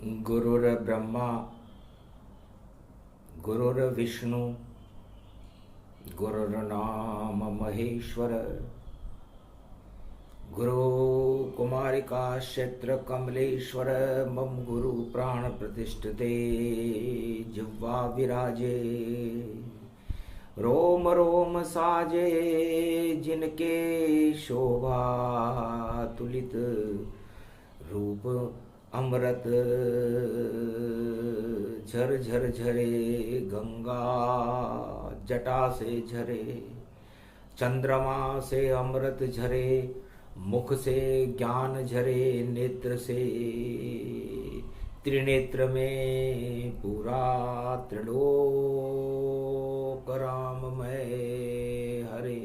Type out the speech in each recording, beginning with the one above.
गुरुर्ब्रह्मा गुरुर्विष्णु गुरुर्नाम महेश्वर गुरु कुमारिका क्षेत्र कमलेश्वर मम गुरु प्राण प्रतिष्ठते जिह्वा विराजे रोम रोम साजे जिनके शोभा तुलित रूप अमृत झर झर झरे गंगा जटा से झरे चंद्रमा से अमृत झरे मुख से ज्ञान झरे नेत्र से त्रिनेत्र में पूरा त्रिलोक राममय हरे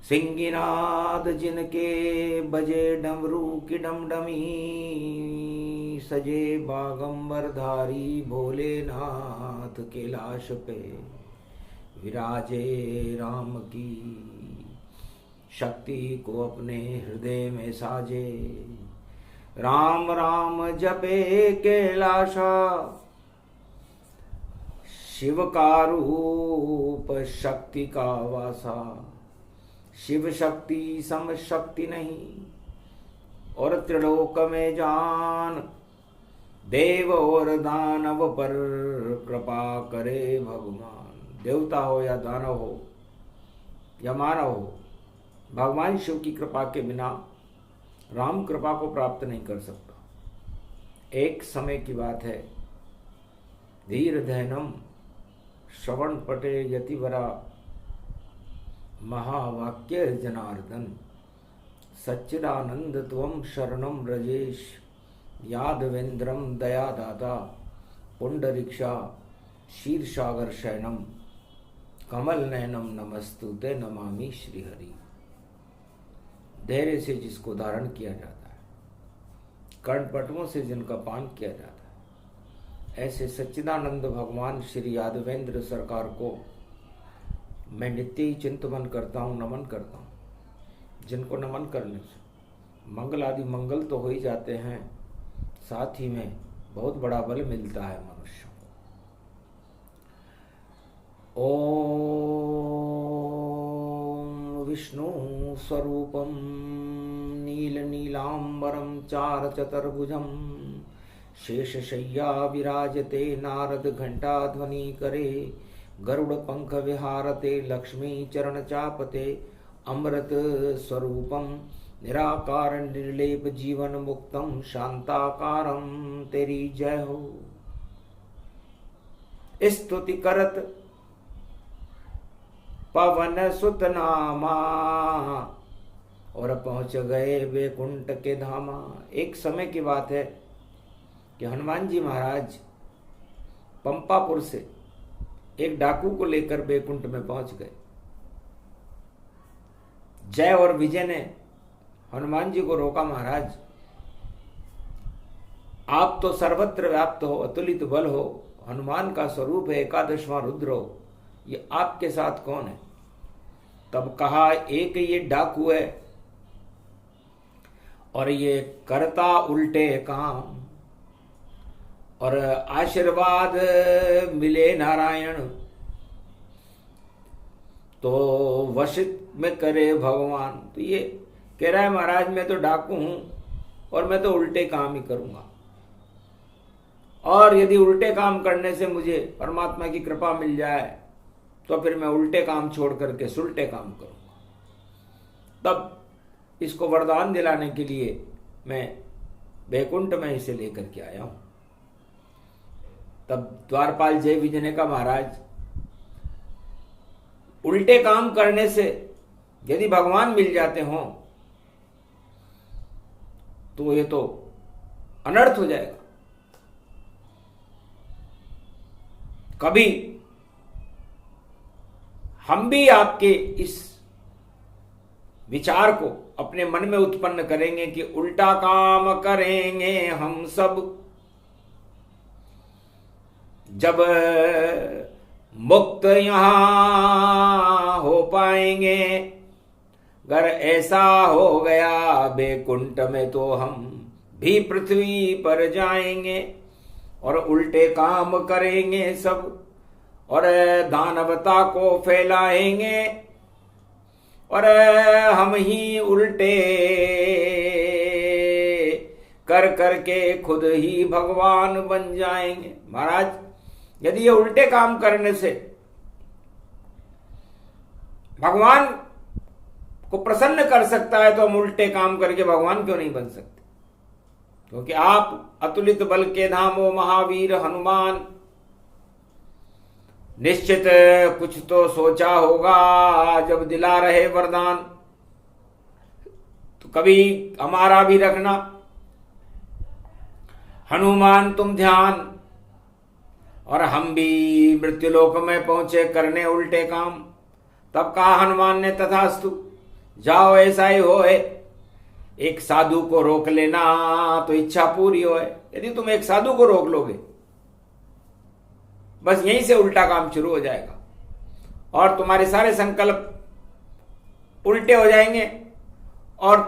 सिंगिनाद जिनके बजे डमरू की डमडमी सजे बागंबरधारी भोलेनाथ के लाश पे विराजे राम की शक्ति को अपने हृदय में साजे राम राम जपे कैलाशा शिव का रूप शक्ति का वासा शिव शक्ति सम शक्ति नहीं और त्रिलोक में जान देव और दानव पर कृपा करे भगवान। देवता हो या दानव हो या मानव हो, भगवान शिव की कृपा के बिना राम कृपा को प्राप्त नहीं कर सकता। एक समय की बात है, धीर धैनम श्रवण पटे यतिवरा महावाक्य जनार्दन सच्चिदानंद त्वं शरणम रजेश यादवेंद्रम दयादाता पुंडरीक्षा क्षीरसागर शयनम कमल नयनम नमस्तुते नमामि श्रीहरि। धैर्य से जिसको धारण किया जाता है, कर्णपटुओं से जिनका पान किया जाता है, ऐसे सच्चिदानंद भगवान श्री यादवेंद्र सरकार को मैं नित्य ही चिंतन करता हूँ, नमन करता हूँ। जिनको नमन करने से मंगल आदि मंगल तो हो ही जाते हैं, साथ ही में बहुत बड़ा बल मिलता है मनुष्य को। ओम विष्णु स्वरूपम नील नीलांबरम चार चतुर्भुजम शेषशय्या विराजते नारद घंटा ध्वनि करे गरुड़ पंख विहारते लक्ष्मी चरण चापते अमृत स्वरूपम निराकार निर्लेप जीवन मुक्तम शांताकारम तेरी जय हो। स्तुति करत पवन सुत नामा और पहुंच गए वैकुंठ के धामा। एक समय की बात है कि हनुमान जी महाराज पंपापुर से एक डाकू को लेकर वैकुंठ में पहुंच गए। जय और विजय ने हनुमान जी को रोका, महाराज आप तो सर्वत्र व्याप्त हो, अतुलित बल हो, हनुमान का स्वरूप है, एकादशवां रुद्र हो, ये आपके साथ कौन है? तब कहा एक ये डाकू है और ये करता उल्टे काम और आशीर्वाद मिले नारायण तो वशित में करे भगवान। तो ये कह रहा है महाराज मैं तो डाकू हूं और मैं तो उल्टे काम ही करूंगा, और यदि उल्टे काम करने से मुझे परमात्मा की कृपा मिल जाए तो फिर मैं उल्टे काम छोड़ करके सुलटे काम करूंगा। तब इसको वरदान दिलाने के लिए मैं वैकुंठ में इसे लेकर के आया हूं। तब द्वारपाल जय विजय ने कहा महाराज उल्टे काम करने से यदि भगवान मिल जाते हों तो ये तो अनर्थ हो जाएगा। कभी हम भी आपके इस विचार को अपने मन में उत्पन्न करेंगे कि उल्टा काम करेंगे हम सब, जब मुक्त यहां हो पाएंगे। अगर ऐसा हो गया वैकुंठ में तो हम भी पृथ्वी पर जाएंगे और उल्टे काम करेंगे सब, और दानवता को फैलाएंगे, और हम ही उल्टे कर करके खुद ही भगवान बन जाएंगे। महाराज, यदि ये उल्टे काम करने से भगवान को प्रसन्न कर सकता है, तो हम उल्टे काम करके भगवान क्यों नहीं बन सकते? क्योंकि आप अतुलित बल के धामो महावीर हनुमान, निश्चित कुछ तो सोचा होगा जब दिला रहे वरदान, तो कभी हमारा भी रखना। हनुमान तुम ध्यान, और हम भी मृत्युलोक में पहुंचे करने उल्टे काम। तब कहा हनुमान ने, तथास्तु, जाओ ऐसा ही होए। एक साधु को रोक लेना तो इच्छा पूरी होए। यदि तुम एक साधु को रोक लोगे, बस यहीं से उल्टा काम शुरू हो जाएगा और तुम्हारे सारे संकल्प उल्टे हो जाएंगे और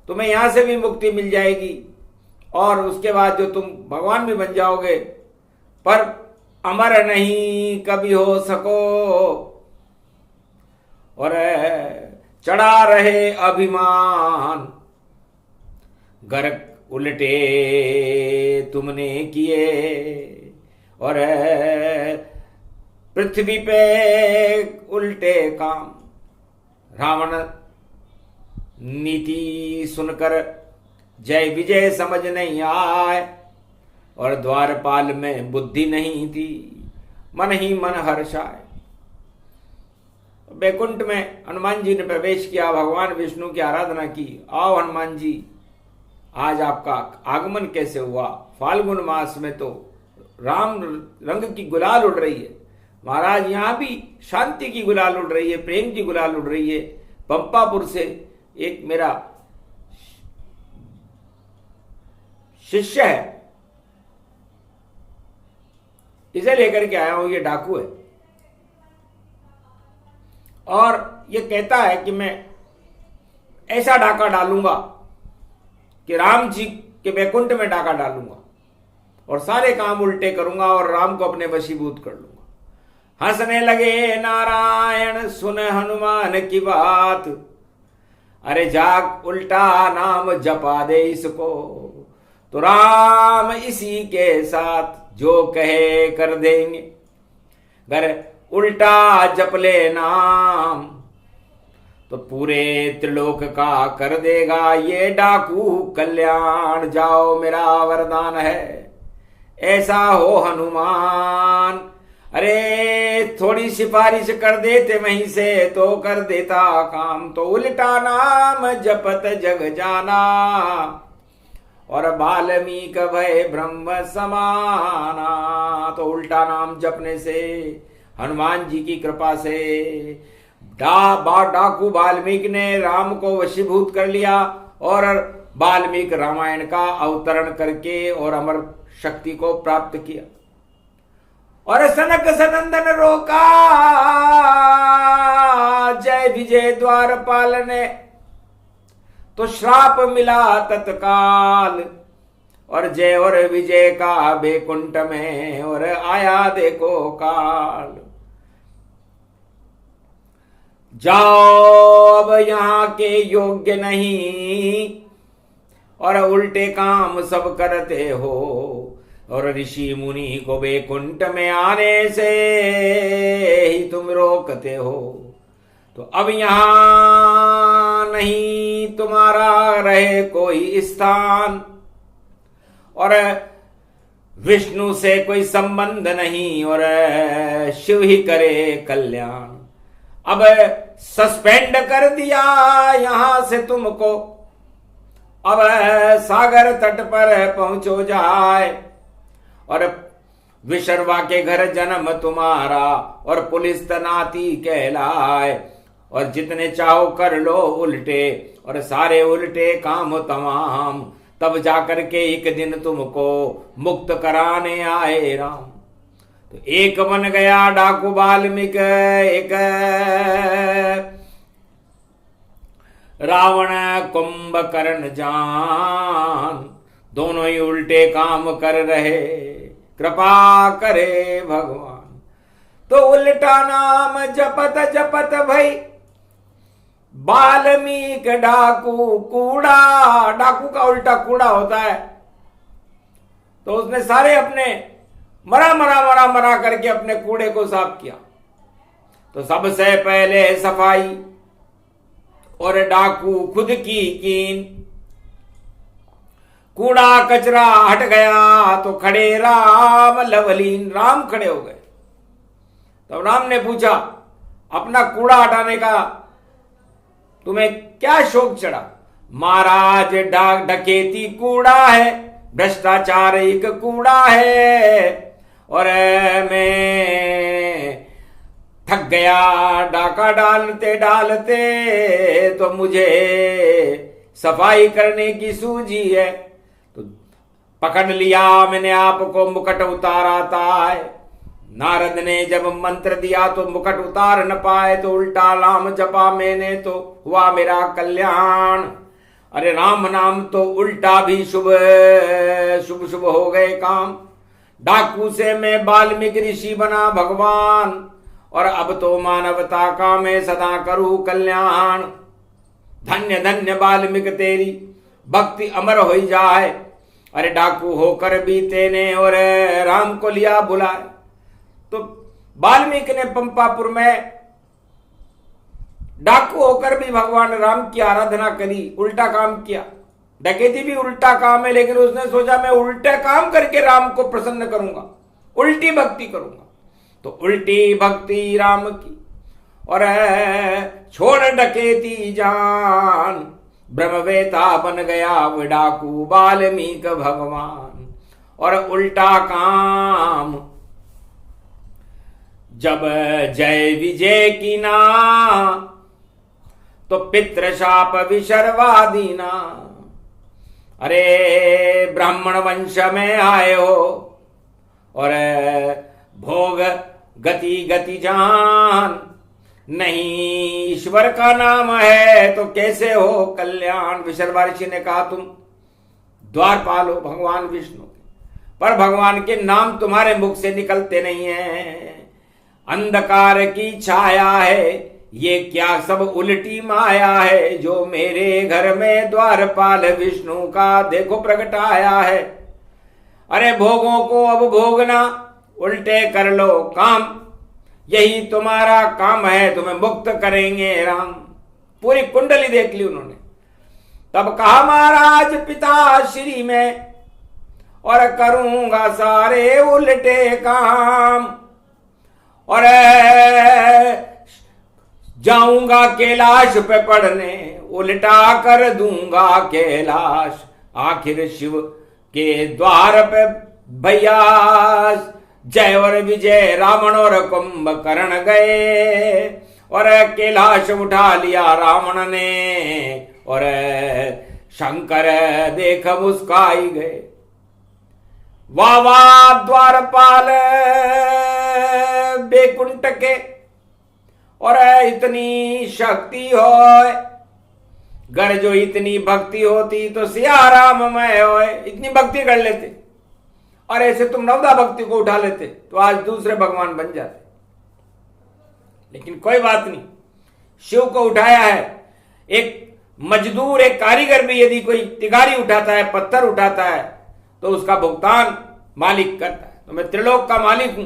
तुम्हें यहां से भी मुक्ति मिल जाएगी, और उसके बाद जो तुम भगवान भी बन जाओगे, पर अमर नहीं कभी हो सको, और चढ़ा रहे अभिमान, गर्क उल्टे तुमने किए, और पृथ्वी पे उल्टे काम। रावण नीति सुनकर जय विजय समझ नहीं आए, और द्वारपाल में बुद्धि नहीं थी, मन ही मन हर्षाए। बैकुंठ में हनुमान जी ने प्रवेश किया, भगवान विष्णु की आराधना की। आओ हनुमान जी, आज आपका आगमन कैसे हुआ? फाल्गुन मास में तो राम रंग की गुलाल उड़ रही है। महाराज, यहां भी शांति की गुलाल उड़ रही है, प्रेम की गुलाल उड़ रही है। पंपापुर से एक मेरा शिष्य है, इसे लेकर के आया हूं। ये डाकू है और ये कहता है कि मैं ऐसा डाका डालूंगा कि राम जी के बैकुंठ में डाका डालूंगा और सारे काम उल्टे करूंगा और राम को अपने वशीभूत कर लूंगा। हंसने लगे नारायण सुन हनुमान की बात, अरे जाग उल्टा नाम जपा दे इसको, तो राम इसी के साथ जो कहे कर देंगे। अगर उल्टा जप ले नाम तो पूरे त्रिलोक का कर देगा ये डाकू कल्याण। जाओ मेरा वरदान है, ऐसा हो हनुमान। अरे थोड़ी सिफारिश कर देते वहीं से तो कर देता काम, तो उल्टा नाम जपत जग जाना, और बाल्मीक भय ब्रह्म समाना। तो उल्टा नाम जपने से, हनुमान जी की कृपा से डाकू वाल्मीकि ने राम को वशीभूत कर लिया और वाल्मीकि रामायण का अवतरण करके और अमर शक्ति को प्राप्त किया। और सनक सनंदन रोका जय विजय द्वारपाल ने, तो श्राप मिला तत्काल, और जय और विजय का बैकुंठ में और आया देखो काल। जाओ अब यहां के योग्य नहीं और उल्टे काम सब करते हो, और ऋषि मुनि को बैकुंठ में आने से ही तुम रोकते हो। तो अब यहां नहीं तुम्हारा रहे कोई स्थान, और विष्णु से कोई संबंध नहीं, और शिव ही करे कल्याण। अब सस्पेंड कर दिया यहां से तुमको, अब सागर तट पर पहुंचो जाए, और विशर्वा के घर जन्म तुम्हारा और पुलिस तनाती कहलाए, और जितने चाहो कर लो उल्टे और सारे उल्टे काम तमाम, तब जाकर के एक दिन तुमको मुक्त कराने आए राम। तो एक बन गया डाकू वाल्मीकि, एक रावण कुंभकर्ण जान, दोनों ही उल्टे काम कर रहे, कृपा करे भगवान। तो उल्टा नाम जपत जपत भई वाल्मीकि डाकू कूड़ा। डाकू का उल्टा कूड़ा होता है। तो उसने सारे अपने मरा मरा मरा मरा करके अपने कूड़े को साफ किया। तो सबसे पहले सफाई, और डाकू खुद की कीन। कूड़ा कचरा हट गया तो खड़े राम लवलीन, राम खड़े हो गए। तो राम ने पूछा, अपना कूड़ा हटाने का तुम्हें क्या शौक चढ़ा? महाराज डाक डकैती कूड़ा है, भ्रष्टाचार एक कूड़ा है, और मैं थक गया डाका डालते डालते, तो मुझे सफाई करने की सूझी है। तो पकड़ लिया मैंने आपको, मुकुट उतारा था। नारद ने जब मंत्र दिया तो मुकुट उतार न पाए, तो उल्टा नाम जपा मैंने तो हुआ मेरा कल्याण। अरे राम नाम तो उल्टा भी शुभ शुभ शुभ हो गए काम। डाकू से मैं वाल्मीकि ऋषि बना भगवान, और अब तो मानवता का मैं सदा करूं कल्याण। धन्य धन्य वाल्मीकि तेरी भक्ति अमर हो जाए। अरे डाकू होकर भी तेने और राम को लिया बुलाए। तो वाल्मीकि ने पंपापुर में डाकू होकर भी भगवान राम की आराधना करी, उल्टा काम किया। डकैती भी उल्टा काम है, लेकिन उसने सोचा मैं उल्टा काम करके राम को प्रसन्न करूंगा, उल्टी भक्ति करूंगा। तो उल्टी भक्ति राम की, और छोड़ डकैती जान, ब्रह्मवेता बन गया वो डाकू वाल्मीकि भगवान। और उल्टा काम जब जय विजय की ना, तो पितृ शाप विशर्वा दीना। अरे ब्राह्मण वंश में आए हो, और भोग गति गति जान, नहीं ईश्वर का नाम है तो कैसे हो कल्याण। विशर्वा ऋषि ने कहा, तुम द्वारपाल हो भगवान विष्णु के, पर भगवान के नाम तुम्हारे मुख से निकलते नहीं है। अंधकार की छाया है, ये क्या सब उल्टी माया है, जो मेरे घर में द्वारपाल विष्णु का देखो प्रगटाया है। अरे भोगों को अब भोगना, उल्टे कर लो काम, यही तुम्हारा काम है, तुम्हें मुक्त करेंगे राम। पूरी कुंडली देख ली उन्होंने। तब कहा महाराज पिता श्री में, और करूंगा सारे उल्टे काम, और जाऊंगा कैलाश पे पढ़ने, उल्टा कर दूंगा कैलाश। आखिर शिव के द्वार पे भैया जय और विजय रावण और कुंभकर्ण गए, और कैलाश उठा लिया रावण ने, और शंकर देख मुस्काई गए। वाह वाह द्वारपाल बैकुंठ के, और इतनी शक्ति हो, गर जो इतनी भक्ति होती तो सिया राम में हो, इतनी भक्ति कर लेते, और ऐसे तुम नवदा भक्ति को उठा लेते तो आज दूसरे भगवान बन जाते। लेकिन कोई बात नहीं, शिव को उठाया है। एक मजदूर, एक कारीगर भी यदि कोई तिगारी उठाता है, पत्थर उठाता है, तो उसका भुगतान मालिक करता है। तो मैं त्रिलोक का मालिक हूं,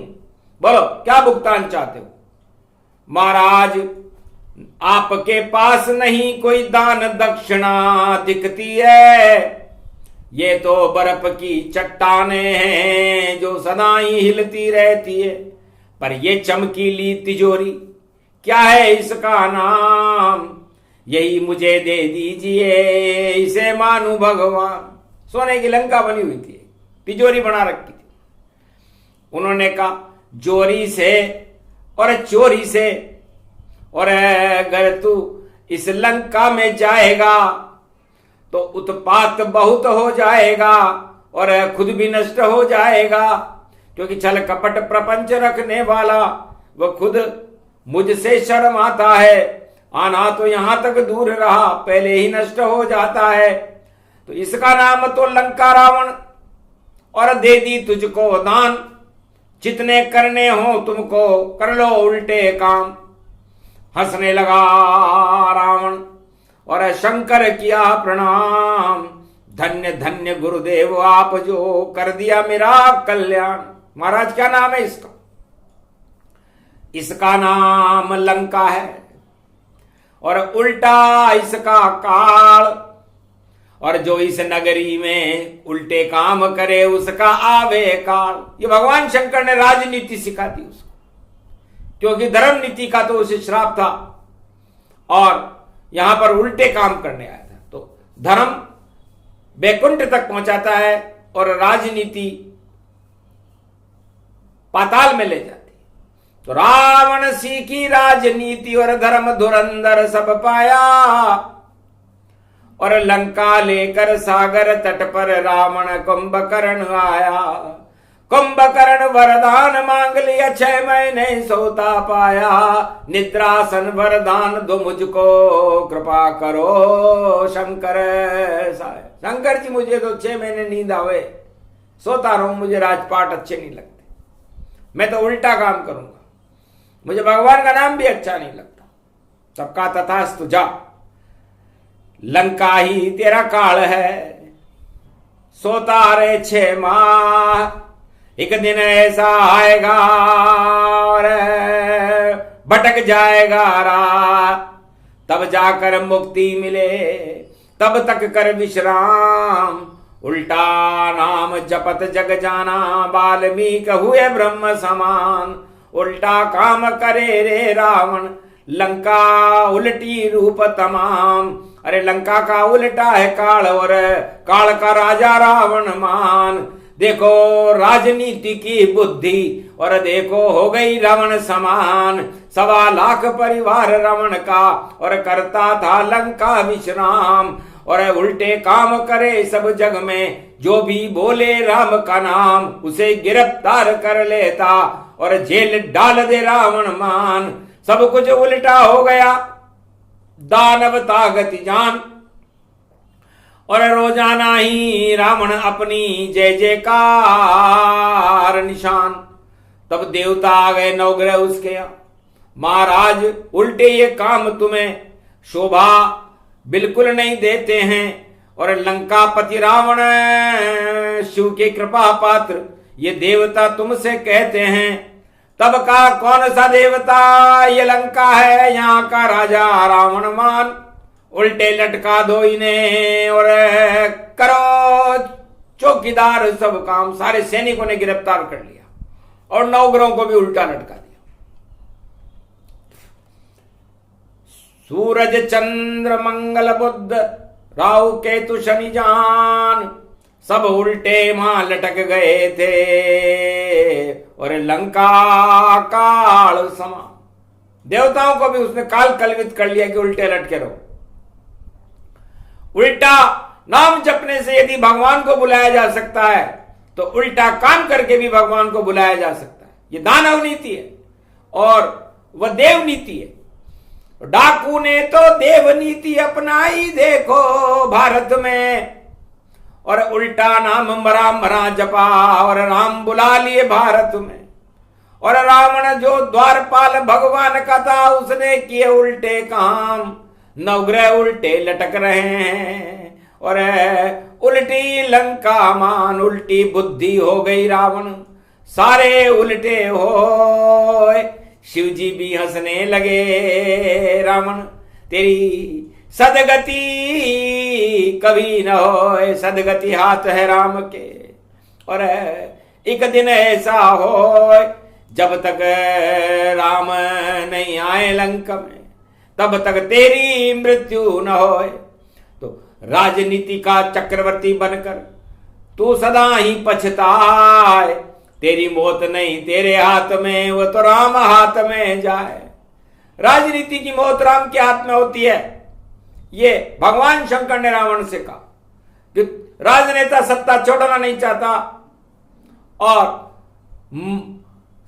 बोलो क्या भुगतान चाहते हो? महाराज आपके पास नहीं कोई दान दक्षिणा दिखती है, ये तो बर्फ की चट्टानें हैं जो सदा ही हिलती रहती है, पर ये चमकीली तिजोरी क्या है इसका नाम, यही मुझे दे दीजिए, इसे मानू भगवान। सोने की लंका बनी हुई थी, तिजोरी बना रखी थी। उन्होंने कहा जोरी से और चोरी से, और अगर तू इस लंका में जाएगा तो उत्पात बहुत हो जाएगा और खुद भी नष्ट हो जाएगा, क्योंकि छल कपट प्रपंच रखने वाला वह खुद मुझसे शर्माता है, आना तो यहां तक दूर रहा, पहले ही नष्ट हो जाता है। तो इसका नाम तो लंका रावण, और दे दी तुझको दान, जितने करने हो तुमको कर लो उल्टे काम। हंसने लगा रावण और शंकर किया प्रणाम, धन्य धन्य गुरुदेव आप जो कर दिया मेरा कल्याण। महाराज क्या नाम है इसका? इसका नाम लंका है, और उल्टा इसका काल, और जो इस नगरी में उल्टे काम करे उसका आवे काल। ये भगवान शंकर ने राजनीति सिखा दी उसको, क्योंकि धर्म नीति का तो उसे श्राप था और यहां पर उल्टे काम करने आया था। तो धर्म बैकुंठ तक पहुंचाता है और राजनीति पाताल में ले जाती। तो रावण सीखी राजनीति और धर्म धुरंधर सब पाया, और लंका लेकर सागर तट पर रावण कुंभकर्ण आया। कुंभकर्ण वरदान मांग लिया, 6 महीने सोता पाया। निद्रासन वरदान दो मुझको, कृपा करो शंकर साय। शंकर जी मुझे तो 6 महीने नींद आवे, सोता रहूं, मुझे राजपाट अच्छे नहीं लगते, मैं तो उल्टा काम करूंगा, मुझे भगवान का नाम भी अच्छा नहीं लगता। सबका तथास्तु, जा, लंका ही तेरा काल है, सोता रे 6 माह, एक दिन ऐसा आएगा और भटक जाएगा रात, तब जाकर मुक्ति मिले, तब तक कर विश्राम। उल्टा नाम जपत जग जाना, वाल्मीक हुए ब्रह्म समान। उल्टा काम करे रे रावण, लंका उल्टी रूप तमाम। अरे लंका का उल्टा है काल, और काल का राजा रावण मान। देखो राजनीति की बुद्धि, और देखो हो गई रावण समान। 1.25 लाख परिवार रावण का, और करता था लंका विश्राम। और उल्टे काम करे सब जग में, जो भी बोले राम का नाम, उसे गिरफ्तार कर लेता और जेल डाल दे रावण मान। सब कुछ उल्टा हो गया, दानव ताकत जान, और रोजाना ही रावण अपनी जय जयकार निशान। तब देवता आ गए नवग्रह उसके यहाँ, महाराज उल्टे ये काम तुम्हें शोभा बिल्कुल नहीं देते हैं, और लंकापति रावण शिव के कृपा पात्र ये देवता तुमसे कहते हैं। तब का कौन सा देवता, ये लंका है यहाँ का राजा रावण मान। उल्टे लटका दो इन्हें और करो चौकीदार सब काम। सारे सैनिकों ने गिरफ्तार कर लिया और नवग्रहों को भी उल्टा लटका दिया। सूरज चंद्र मंगल बुध राहु केतु शनि जान, सब उल्टे मां लटक गए थे, और लंका काल समा। देवताओं को भी उसने काल कल्पित कर लिया कि उल्टे लटके रहो। उल्टा नाम जपने से यदि भगवान को बुलाया जा सकता है, तो उल्टा काम करके भी भगवान को बुलाया जा सकता है। ये दानव नीति है और वह देव नीति है। डाकू ने तो देव नीति अपनाई देखो भारत में, और उल्टा नाम मरा मरा जपा और राम बुला लिए भारत में। और रावण जो द्वारपाल भगवान का था, उसने किए उल्टे काम। नवग्रह उल्टे लटक रहे हैं, और उल्टी लंका मान। उल्टी बुद्धि हो गई रावण, सारे उल्टे हो। शिव जी भी हंसने लगे, रावण तेरी सदगति कभी न हो। सदगति हाथ है राम के, और एक दिन ऐसा हो जब तक राम नहीं आए लंका में, तब तक तेरी मृत्यु न होए। तो राजनीति का चक्रवर्ती बनकर तू सदा ही पछताए। तेरी मौत नहीं तेरे हाथ में, वो तो राम हाथ में जाए। राजनीति की मौत राम के हाथ में होती है। ये भगवान शंकर ने रावण से कहा कि राजनेता सत्ता छोड़ना नहीं चाहता, और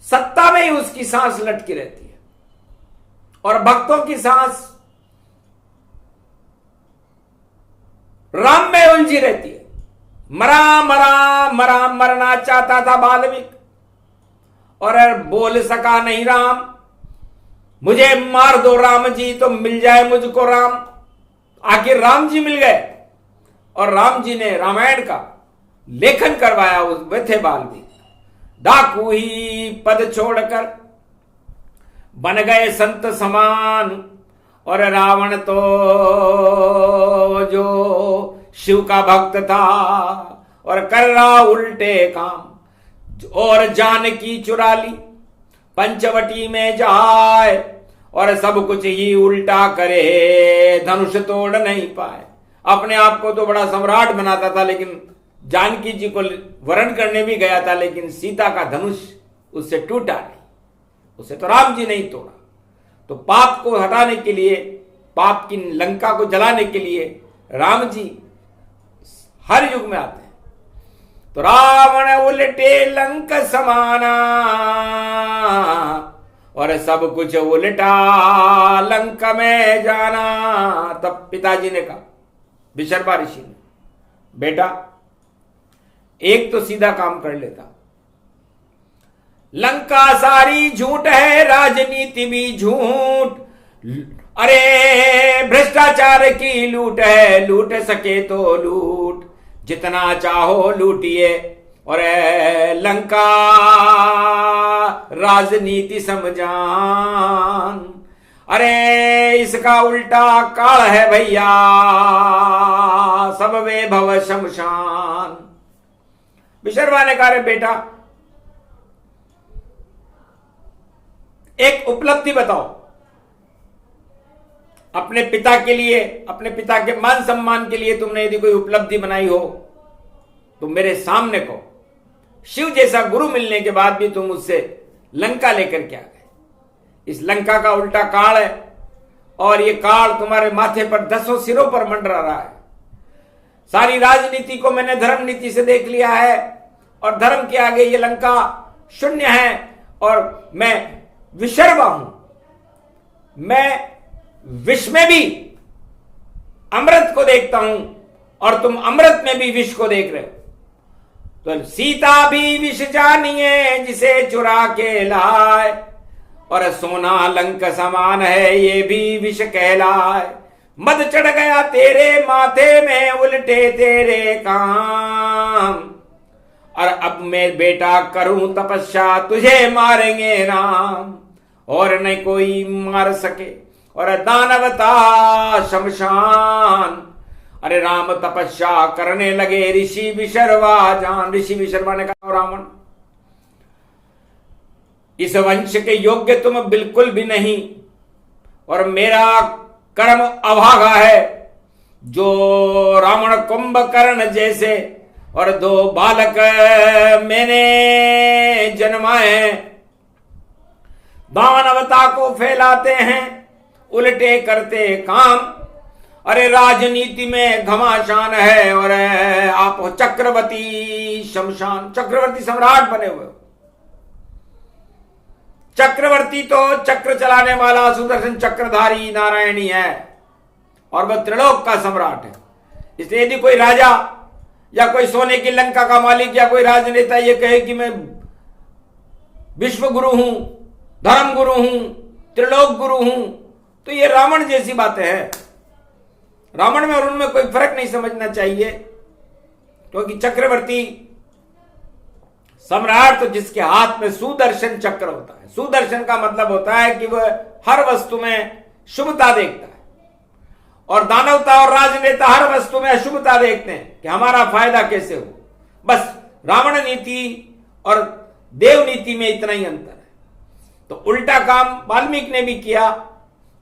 सत्ता में ही उसकी सांस लटकी रहती है, और भक्तों की सांस राम में उलझी रहती है। मरना चाहता था वाल्मीकि और बोल सका नहीं राम। मुझे मार दो राम जी तो मिल जाए मुझको राम। आखिर राम जी मिल गए और राम जी ने रामायण का लेखन करवाया उस थे वाल्मीकि। डाकू ही पद छोड़कर बन गए संत समान और रावण तो जो शिव का भक्त था और कर रहा उल्टे काम। और जानकी चुरा ली पंचवटी में जाए और सब कुछ ही उल्टा करे, धनुष तोड़ नहीं पाए। अपने आप को तो बड़ा सम्राट बनाता था, लेकिन जानकी जी को वरण करने भी गया था, लेकिन सीता का धनुष उससे टूटा नहीं, उसे तो राम जी नहीं तोड़ा। तो पाप को हटाने के लिए, पाप की लंका को जलाने के लिए राम जी हर युग में आते हैं। तो रावण उल्टे लंक समाना और सब कुछ उल्टा लंक में जाना। तब पिताजी ने कहा, विशर्मा ऋषि ने, बेटा एक तो सीधा काम कर लेता, लंका सारी झूठ है, राजनीति भी झूठ, अरे भ्रष्टाचार की लूट है, लूट सके तो लूट, जितना चाहो लूटिए, और लंका राजनीति समझान। अरे इसका उल्टा काल है भैया, सब वे भव शमशान। विशर्मा ने कहा, बेटा एक उपलब्धि बताओ अपने पिता के लिए, अपने पिता के मान सम्मान के लिए तुमने यदि कोई उपलब्धि बनाई हो तो मेरे सामने को। शिव जैसा गुरु मिलने के बाद भी तुम उससे लंका लेकर के आ गए। इस लंका का उल्टा काल है और ये काल तुम्हारे माथे पर 10 सिरों पर मंडरा रहा है। सारी राजनीति को मैंने धर्म नीति से देख लिया है और धर्म के आगे ये लंका शून्य है और मैं विशर्मा हूं। मैं विष में भी अमृत को देखता हूं और तुम अमृत में भी विष को देख रहे हो। तो सीता भी विष जानिए जिसे चुरा के लाए, और सोना लंक समान है ये भी विष कहलाए। मद चढ़ गया तेरे माथे में उल्टे तेरे काम, और अब मैं बेटा करूं तपस्या तुझे मारेंगे राम, और नहीं कोई मार सके और दानवता शमशान। अरे राम तपस्या करने लगे ऋषि विशर्वा जान। ऋषि विशर्वा ने कहा, रावण इस वंश के योग्य तुम बिल्कुल भी नहीं, और मेरा कर्म अभागा है जो रावण कुंभकर्ण जैसे और 2 बालक मैंने जन्माए हैं, दानवता को फैलाते हैं, उल्टे करते काम। अरे राजनीति में घमासान है और आप चक्रवर्ती शमशान, चक्रवर्ती सम्राट बने हुए। चक्रवर्ती तो चक्र चलाने वाला सुदर्शन चक्रधारी नारायणी है और वह त्रिलोक का सम्राट है। इसलिए यदि कोई राजा या कोई सोने की लंका का मालिक या कोई राजनेता ये कहे कि मैं विश्व गुरु हूं, धर्म गुरु हूं, त्रिलोक गुरु हूं, तो ये रावण जैसी बातें हैं। रावण में और उनमें कोई फर्क नहीं समझना चाहिए, क्योंकि चक्रवर्ती सम्राट तो जिसके हाथ में सुदर्शन चक्र होता है। सुदर्शन का मतलब होता है कि वह हर वस्तु में शुभता देखता है, और दानवता और राजनेता हर वस्तु में अशुभता देखते हैं कि हमारा फायदा कैसे हो। बस रावण नीति और देव नीति में इतना ही अंतर है। तो उल्टा काम वाल्मीकि ने भी किया।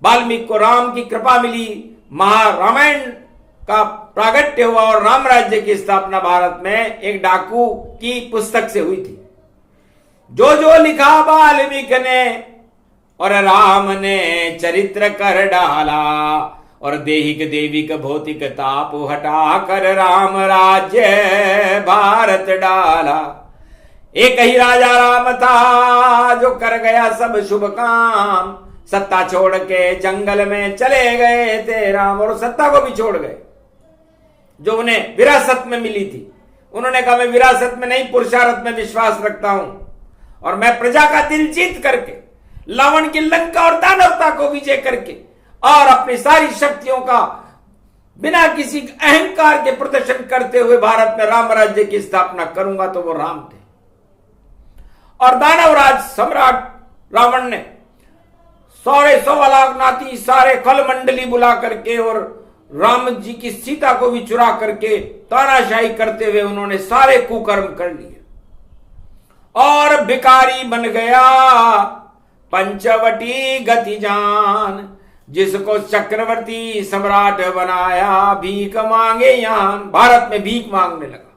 वाल्मीकि को राम की कृपा मिली, महारामायण का प्रागट्य हुआ और राम राज्य की स्थापना भारत में एक डाकू की पुस्तक से हुई थी। जो जो लिखा वाल्मीकि ने और राम ने चरित्र कर डाला, और देहिक देविक भौतिक ताप हटा कर राम राज्य भारत डाला। एक ही राजा राम था जो कर गया सब शुभ काम, सत्ता छोड़ के जंगल में चले गए थे राम, और सत्ता को भी छोड़ गए। जो उन्हें विरासत में मिली थी। उन्होंने कहा मैं विरासत में नहीं, पुरुषार्थ में विश्वास रखता हूं और मैं प्रजा का दिल जीत करके रावण की लंका और दानवता को विजय करके और अपनी सारी शक्तियों का बिना किसी अहंकार के प्रदर्शन करते हुए भारत में राम राज्य की स्थापना करूंगा। तो वो राम थे। और दानवराज सम्राट रावण ने 100 लाख नाती सारे कल मंडली बुला करके और राम जी की सीता को भी चुरा करके तानाशाही करते हुए उन्होंने सारे कुकर्म कर लिए और भिखारी बन गया पंचवटी गति जान, जिसको चक्रवर्ती सम्राट बनाया भीख मांगे यान। भारत में भीख मांगने लगा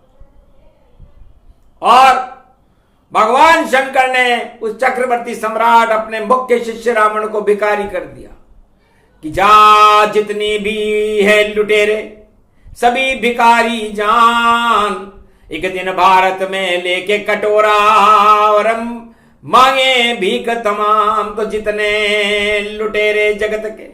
और भगवान शंकर ने उस चक्रवर्ती सम्राट अपने मुख्य शिष्य रावण को भिखारी कर दिया कि जा जितनी भी है लुटेरे सभी भिखारी जान, एक दिन भारत में लेके कटोरा और मांगे भीख तमाम। तो जितने लुटेरे जगत के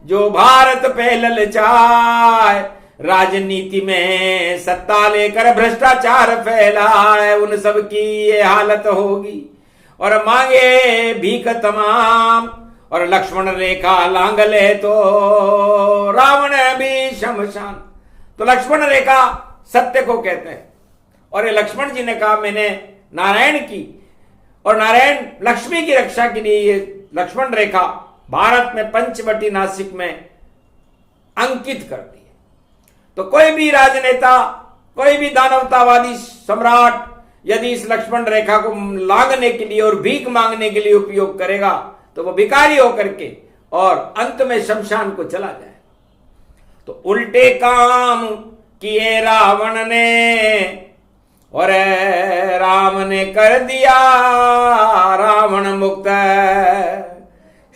जो भारत पे ललचाए, राजनीति में सत्ता लेकर भ्रष्टाचार फैलाए, उन सब की ये हालत होगी और मांगे भीख तमाम। और लक्ष्मण रेखा लांग ले तो रावण भी शमशान। तो लक्ष्मण रेखा सत्य को कहते हैं और ये लक्ष्मण जी ने कहा मैंने नारायण की और नारायण लक्ष्मी की रक्षा के लिए ये लक्ष्मण रेखा भारत में पंचवटी नासिक में अंकित कर दी। तो कोई भी राजनेता, कोई भी दानवतावादी सम्राट यदि इस लक्ष्मण रेखा को लांघने के लिए और भीख मांगने के लिए उपयोग करेगा तो वो भिखारी होकर के और अंत में शमशान को चला जाए। तो उल्टे काम किए रावण ने और राम ने कर दिया रावण मुक्त।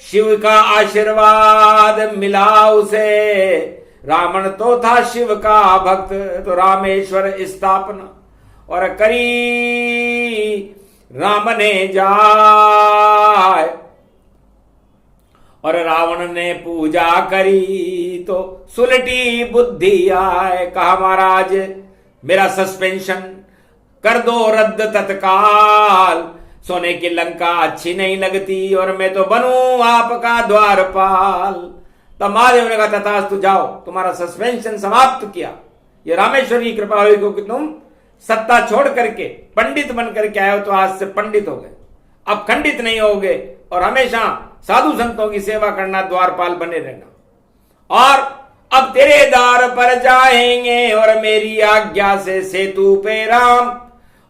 शिव का आशीर्वाद मिला उसे, रावण तो था शिव का भक्त। तो रामेश्वर स्थापना और करी राम ने जाय और रावण ने पूजा करी तो सुलटी बुद्धि आए। कहा महाराज मेरा सस्पेंशन कर दो रद्द तत्काल, सोने की लंका अच्छी नहीं लगती और मैं तो बनूं आपका द्वारपाल। तब महादेव ने कहा तथास्तु, जाओ तुम्हारा सस्पेंशन समाप्त किया। ये रामेश्वर की कृपा हुई क्योंकि तुम सत्ता छोड़ करके पंडित बन करके आए हो, तो आज से पंडित हो गए, अब खंडित नहीं होगे और हमेशा साधु संतों की सेवा करना, द्वारपाल बने रहना। और अब तेरे द्वार पर जाएंगे और मेरी आज्ञा से सेतु पे राम,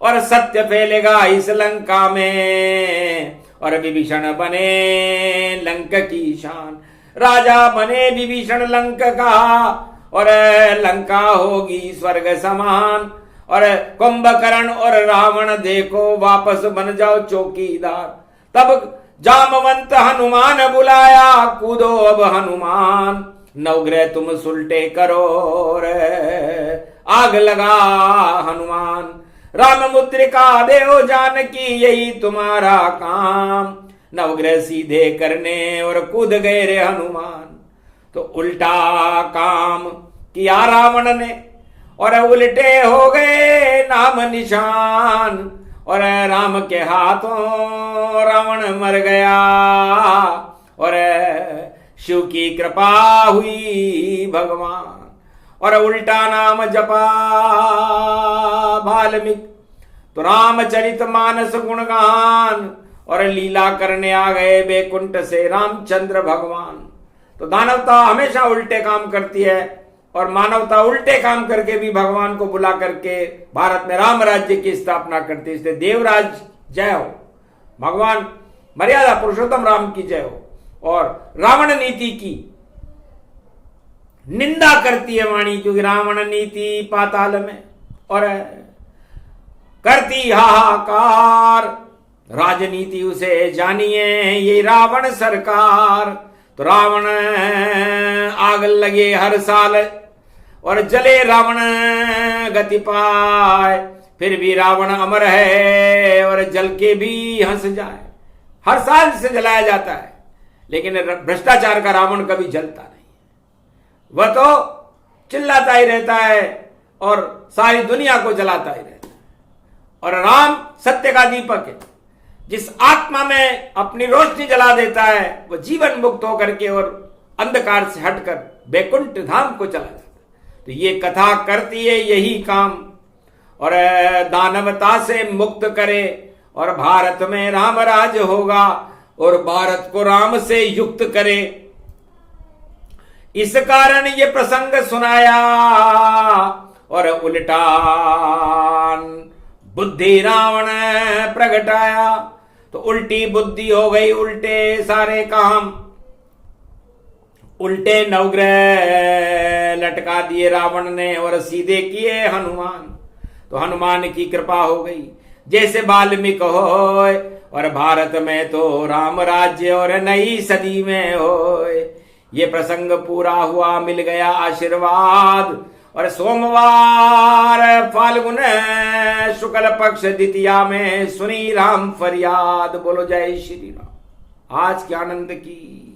और सत्य फैलेगा इस लंका में और विभीषण बने लंक की शान। राजा बने विभीषण लंक का और लंका होगी स्वर्ग समान। और कुंभकर्ण और रावण देखो वापस बन जाओ चौकीदार। तब जामवंत हनुमान बुलाया, कूदो अब हनुमान, नवग्रह तुम सुलटे करो रे, आग लगा हनुमान। राम मुद्रिका देव जानकी यही तुम्हारा काम, नवग्रह सीधे करने और कूद गए रे हनुमान। तो उल्टा काम किया रावण ने और उल्टे हो गए नाम निशान, और राम के हाथों रावण मर गया और शिव की कृपा हुई भगवान। और उल्टा नाम जपा वाल्मीकि तो रामचरित मानस गुणगान, और लीला करने आ गए बैकुंठ से रामचंद्र भगवान। तो दानवता हमेशा उल्टे काम करती है और मानवता उल्टे काम करके भी भगवान को बुला करके भारत में राम राज्य की स्थापना करती है। इसलिए देवराज जय हो, भगवान मर्यादा पुरुषोत्तम राम की जय हो। और रावण नीति की निंदा करती है वाणी, क्योंकि रावण नीति पाताल में और करती हाहाकार, राजनीति उसे जानिए ये रावण सरकार। तो रावण आग लगे हर साल और जले रावण गति पाए, फिर भी रावण अमर है और जल के भी हंस जाए। हर साल से जलाया जाता है लेकिन भ्रष्टाचार का रावण कभी जलता नहीं। वह तो चिल्लाता ही रहता है और सारी दुनिया को जलाता ही रहता है। और राम सत्य का दीपक है, जिस आत्मा में अपनी रोशनी जला देता है वह जीवन मुक्त होकर के और अंधकार से हटकर बैकुंठ धाम को चला जाता है। तो ये कथा करती है यही काम, और दानवता से मुक्त करे और भारत में राम राज होगा और भारत को राम से युक्त करे। इस कारण ये प्रसंग सुनाया और उल्टान बुद्धि रावण प्रगटाया। तो उल्टी बुद्धि हो गई, उल्टे सारे काम, उल्टे नवग्रह लटका दिए रावण ने और सीधे किए हनुमान। तो हनुमान की कृपा हो गई जैसे वाल्मीकि हो, और भारत में तो राम राज्य और नई सदी में हो। ये प्रसंग पूरा हुआ, मिल गया आशीर्वाद। और सोमवार फाल्गुन शुक्ल पक्ष द्वितीया में सुनी राम फरियाद। बोलो जय श्री राम। आज के आनंद की